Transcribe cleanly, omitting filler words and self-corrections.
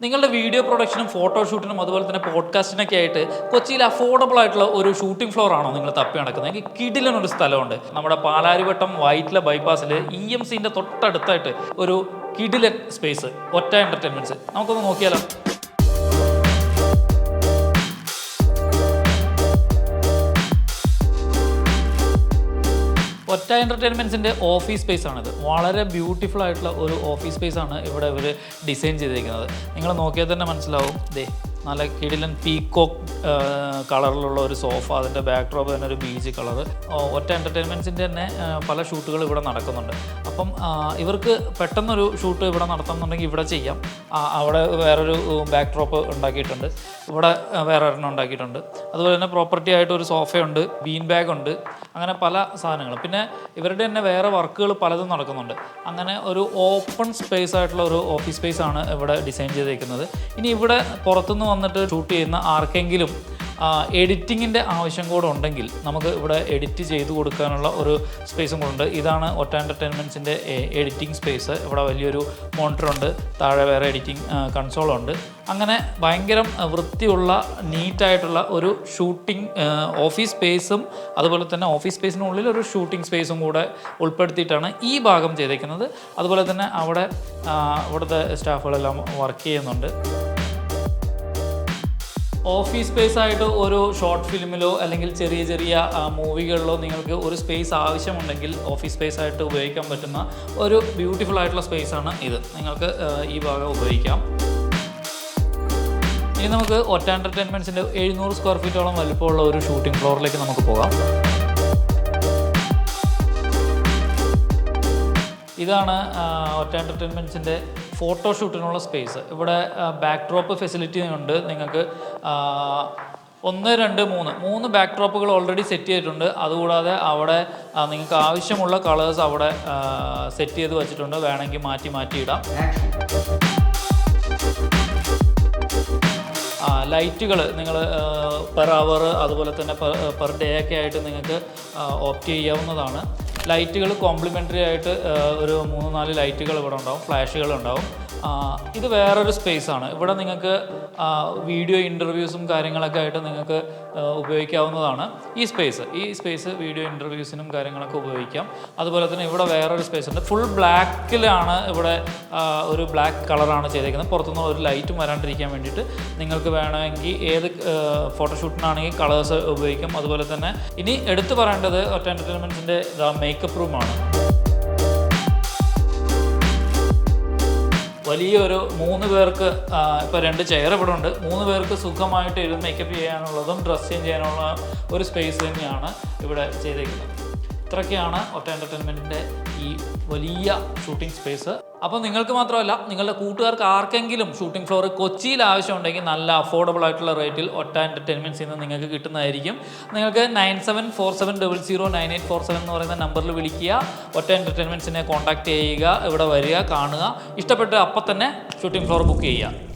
നിങ്ങളുടെ വീഡിയോ പ്രൊഡക്ഷനും ഫോട്ടോഷൂട്ടിനും അതുപോലെ തന്നെ പോഡ്കാസ്റ്റിനൊക്കെ ആയിട്ട് കൊച്ചിയിൽ അഫോർഡബിൾ ആയിട്ടുള്ള ഒരു ഷൂട്ടിംഗ് ഫ്ലോർ ആണോ നിങ്ങൾ തപ്പി നടക്കുന്നത്? എനിക്ക് കിടിലനൊരു സ്ഥലമുണ്ട്. നമ്മുടെ പാലാരിവട്ടം വൈറ്റില ബൈപ്പാസിൽ EMCൻ്റെ തൊട്ടടുത്തായിട്ട് ഒരു കിടിലൻ സ്പേസ്, ഒറ്റ എൻ്റർടൈൻമെൻറ്റ്സ്. നമുക്കൊന്ന് നോക്കിയാലോ? ഒറ്റ എൻ്റർടൈൻമെൻറ്റ്സിൻ്റെ ഓഫീസ് സ്പേസ് ആണിത്. വളരെ ബ്യൂട്ടിഫുൾ ആയിട്ടുള്ള ഒരു ഓഫീസ് സ്പേസ് ആണ് ഇവിടെ ഇവർ ഡിസൈൻ ചെയ്തിരിക്കുന്നത്. നിങ്ങൾ നോക്കിയാൽ തന്നെ മനസ്സിലാവും. നല്ല കിടിലൻ പീക്കോക്ക് കളറിലുള്ള ഒരു സോഫ, അതിൻ്റെ ബാക്ക് ഡ്രോപ്പ് തന്നെ ഒരു ബീച്ച് കളർ. ഒറ്റ എൻ്റർടൈൻമെൻറ്റ്സിൻ്റെ തന്നെ പല ഷൂട്ടുകൾ ഇവിടെ നടക്കുന്നുണ്ട്. അപ്പം ഇവർക്ക് പെട്ടെന്നൊരു ഷൂട്ട് ഇവിടെ നടത്തണമെന്നുണ്ടെങ്കിൽ ഇവിടെ ചെയ്യാം. അവിടെ വേറൊരു ബാക്ക് ഡ്രോപ്പ് ഉണ്ടാക്കിയിട്ടുണ്ട്, ഇവിടെ വേറെ ഒരെണ്ണം ഉണ്ടാക്കിയിട്ടുണ്ട്. അതുപോലെ തന്നെ പ്രോപ്പർട്ടി ആയിട്ട് ഒരു സോഫയുണ്ട്, ബീൻ ബാഗ് ഉണ്ട്, അങ്ങനെ പല സാധനങ്ങളും. പിന്നെ ഇവരുടെ തന്നെ വേറെ വർക്കുകൾ പലതും നടക്കുന്നുണ്ട്. അങ്ങനെ ഒരു ഓപ്പൺ സ്പേസ് ആയിട്ടുള്ള ഒരു ഓഫീസ് സ്പേസ് ആണ് ഇവിടെ ഡിസൈൻ ചെയ്തിരിക്കുന്നത്. ഇനി ഇവിടെ പുറത്തുനിന്ന് വന്നിട്ട് ഷൂട്ട് ചെയ്യുന്ന ആർക്കെങ്കിലും എഡിറ്റിങ്ങിൻ്റെ ആവശ്യം കൂടെ ഉണ്ടെങ്കിൽ നമുക്ക് ഇവിടെ എഡിറ്റ് ചെയ്ത് കൊടുക്കാനുള്ള ഒരു സ്പേസും കൂടെ ഉണ്ട്. ഇതാണ് ഒറ്റ എൻ്റർടൈൻമെൻറ്റ്സിൻ്റെ എഡിറ്റിംഗ് സ്പേസ്. ഇവിടെ വലിയൊരു മോണിറ്ററുണ്ട്, താഴെ വേറെ എഡിറ്റിംഗ് കൺസോളുണ്ട്. അങ്ങനെ ഭയങ്കര വൃത്തിയുള്ള നീറ്റായിട്ടുള്ള ഒരു ഷൂട്ടിംഗ് ഓഫീസ് സ്പേസും അതുപോലെ തന്നെ ഓഫീസ് സ്പേസിനുള്ളിൽ ഒരു ഷൂട്ടിംഗ് സ്പേസും കൂടെ ഉൾപ്പെടുത്തിയിട്ടാണ് ഈ ഭാഗം ചെയ്തേക്കുന്നത്. അതുപോലെ തന്നെ ഇവിടുത്തെ സ്റ്റാഫുകളെല്ലാം വർക്ക് ചെയ്യുന്നുണ്ട്. ഓഫീസ് സ്പേസ് ആയിട്ട് ഒരു ഷോർട്ട് ഫിലിമിലോ അല്ലെങ്കിൽ ചെറിയ ചെറിയ മൂവികളിലോ നിങ്ങൾക്ക് ഒരു സ്പേസ് ആവശ്യമുണ്ടെങ്കിൽ ഓഫീസ് സ്പേസ് ആയിട്ട് ഉപയോഗിക്കാൻ പറ്റുന്ന ഒരു ബ്യൂട്ടിഫുൾ ആയിട്ടുള്ള സ്പേസാണ് ഇത്. നിങ്ങൾക്ക് ഈ ഭാഗം ഉപയോഗിക്കാം. ഇനി നമുക്ക് ഒറ്റ എൻ്റർടൈൻമെൻറ്റ്സിൻ്റെ 700 സ്ക്വയർ ഫീറ്റോളം വലിപ്പമുള്ള ഒരു ഷൂട്ടിംഗ് ഫ്ലോറിലേക്ക് നമുക്ക് പോകാം. ഇതാണ് ഒറ്റ എൻ്റർടൈൻമെൻറ്റ്സിൻ്റെ ഫോട്ടോഷൂട്ടിനുള്ള സ്പേസ്. ഇവിടെ ബാക്ക് ഡ്രോപ്പ് ഫെസിലിറ്റി ഉണ്ട്. നിങ്ങൾക്ക് 1, 2, 3 ബാക്ക് ഡ്രോപ്പുകൾ ഓൾറെഡി സെറ്റ് ചെയ്തിട്ടുണ്ട്. അതുകൂടാതെ അവിടെ നിങ്ങൾക്ക് ആവശ്യമുള്ള കളേഴ്സ് അവിടെ സെറ്റ് ചെയ്ത് വെച്ചിട്ടുണ്ട്. വേണമെങ്കിൽ മാറ്റിയിടാം. ലൈറ്റുകൾ നിങ്ങൾ പെർ അവർ അതുപോലെ തന്നെ പെർ ഡേ ഒക്കെ ആയിട്ട് നിങ്ങൾക്ക് ഓപ്റ്റ് ചെയ്യാവുന്നതാണ്. ലൈറ്റുകൾ കോംപ്ലിമെൻ്ററി ആയിട്ട് ഒരു 3-4 ലൈറ്റുകൾ ഇവിടെ ഉണ്ടാവും, ഫ്ലാഷുകൾ ഉണ്ടാവും. ഇത് വേറൊരു സ്പേസാണ്. ഇവിടെ നിങ്ങൾക്ക് വീഡിയോ ഇൻ്റർവ്യൂസും കാര്യങ്ങളൊക്കെ ആയിട്ട് നിങ്ങൾക്ക് ഉപയോഗിക്കാവുന്നതാണ്. ഈ സ്പേസ് വീഡിയോ ഇൻ്റർവ്യൂസിനും കാര്യങ്ങളൊക്കെ ഉപയോഗിക്കാം. അതുപോലെ തന്നെ ഇവിടെ വേറൊരു സ്പേസ് ഉണ്ട്. ഫുൾ ബ്ലാക്കിലാണ് ഇവിടെ ഒരു ബ്ലാക്ക് കളറാണ് ചെയ്തേക്കുന്നത്. പുറത്തുനിന്ന് ഒരു ലൈറ്റും വരാണ്ടിരിക്കാൻ വേണ്ടിയിട്ട് നിങ്ങൾക്ക് വേണമെങ്കിൽ ഏത് ഫോട്ടോഷൂട്ടിനാണെങ്കിൽ കളേഴ്സ് ഉപയോഗിക്കാം. അതുപോലെ തന്നെ ഇനി എടുത്തു പറയേണ്ടത് ഒറ്റ എൻ്റർടൈൻമെൻറ്റ്സിൻ്റെ മേക്കപ്പ് റൂമാണ്. വലിയൊരു 3 പേർക്ക്, ഇപ്പോൾ 2 ചെയർ ഇവിടെ ഉണ്ട്, 3 പേർക്ക് സുഖമായിട്ട് ഇരുന്ന് മേക്കപ്പ് ചെയ്യാനുള്ളതും ഡ്രസ് ചേഞ്ച് ചെയ്യാനുള്ള ഒരു സ്പേസ് തന്നെയാണ് ഇവിടെ ചെയ്തേക്കുന്നത്. ഇത്രയൊക്കെയാണ് ഒറ്റ എൻ്റർടൈൻമെൻറ്റിൻ്റെ ഈ വലിയ ഷൂട്ടിംഗ് സ്പേസ്. അപ്പോൾ നിങ്ങൾക്ക് മാത്രമല്ല, നിങ്ങളുടെ കൂട്ടുകാർക്ക് ആർക്കെങ്കിലും ഷൂട്ടിംഗ് ഫ്ലോർ കൊച്ചിയിൽ ആവശ്യമുണ്ടെങ്കിൽ നല്ല അഫോർഡബിൾ ആയിട്ടുള്ള റേറ്റിൽ ഒറ്റ എൻ്റർടൈൻമെൻറ്റ്സിൽ നിന്ന് നിങ്ങൾക്ക് കിട്ടുന്നതായിരിക്കും. നിങ്ങൾക്ക് 9747009847 എന്ന് പറയുന്ന നമ്പറിൽ വിളിക്കുക, ഒറ്റ എൻ്റർടൈൻമെൻറ്റ്സിനെ കോൺടാക്ട് ചെയ്യുക, ഇവിടെ വരിക, കാണുക, ഇഷ്ടപ്പെട്ട് അപ്പം തന്നെ ഷൂട്ടിംഗ് ഫ്ലോർ ബുക്ക് ചെയ്യുക.